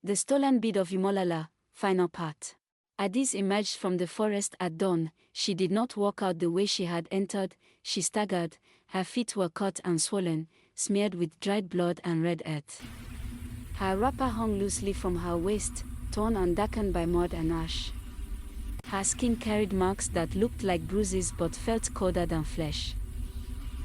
The Stolen Bead of Umudiala, final part. Addis emerged from the forest at dawn. She did not walk out the way she had entered. She staggered. Her feet were cut and swollen, smeared with dried blood and red earth. Her wrapper hung loosely from her waist, torn and darkened by mud and ash. Her skin carried marks that looked like bruises but felt colder than flesh.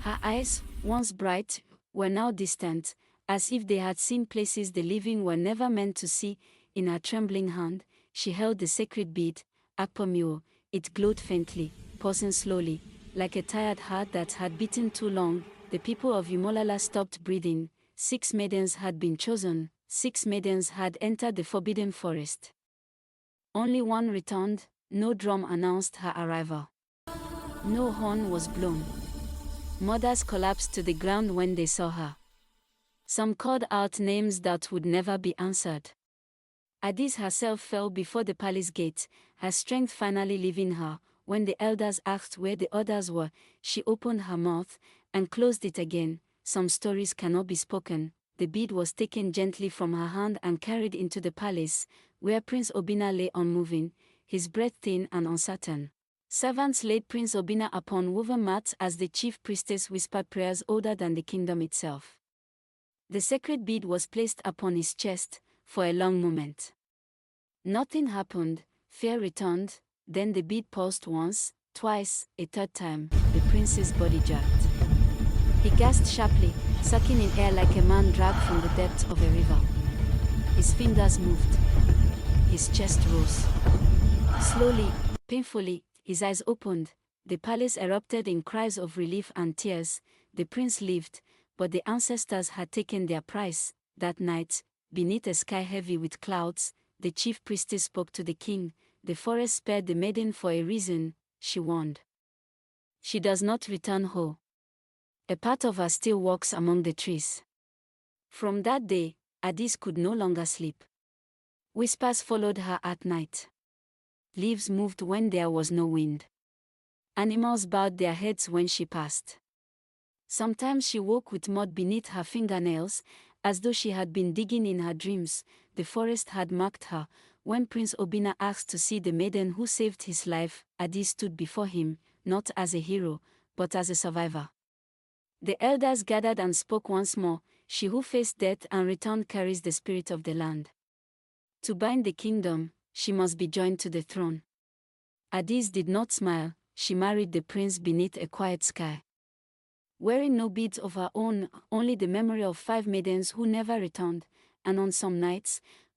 Her eyes, once bright, were now distant, as if they had seen places the living were never meant to see. In her trembling hand, she held the sacred bead, Akpomio. It glowed faintly, pulsing slowly, like a tired heart that had beaten too long. The people of Umudiala stopped breathing. 6 maidens had been chosen. 6 maidens had entered the forbidden forest. Only one returned. No drum announced her arrival. No horn was blown. Mothers collapsed to the ground when they saw her. Some called out names that would never be answered. Addis herself fell before the palace gate, her strength finally leaving her. When the elders asked where the others were, she opened her mouth and closed it again. Some stories cannot be spoken. The bead was taken gently from her hand and carried into the palace, where Prince Obinna lay unmoving, his breath thin and uncertain. Servants laid Prince Obinna upon woven mats as the chief priestess whispered prayers older than the kingdom itself. The sacred bead was placed upon his chest. For a long moment, nothing happened. Fear returned. Then the bead pulsed once, twice, a third time. The prince's body jerked. He gasped sharply, sucking in air like a man dragged from the depths of a river. His fingers moved. His chest rose. Slowly, painfully, his eyes opened. The palace erupted in cries of relief and tears. The prince lived, but the ancestors had taken their price. That night, beneath a sky heavy with clouds, the chief priestess spoke to the king. The forest spared the maiden for a reason, she warned. She does not return whole. A part of her still walks among the trees. From that day, Addis could no longer sleep. Whispers followed her at night. Leaves moved when there was no wind. Animals bowed their heads when she passed. Sometimes she woke with mud beneath her fingernails, as though she had been digging in her dreams. The forest had marked her. When Prince Obinna asked to see the maiden who saved his life, Addis stood before him, not as a hero, but as a survivor. The elders gathered and spoke once more. She who faced death and returned carries the spirit of the land. To bind the kingdom, she must be joined to the throne. Addis did not smile. She married the prince beneath a quiet sky. Wearing no beads of her own, only the memory of 5 maidens who never returned, and on some nights,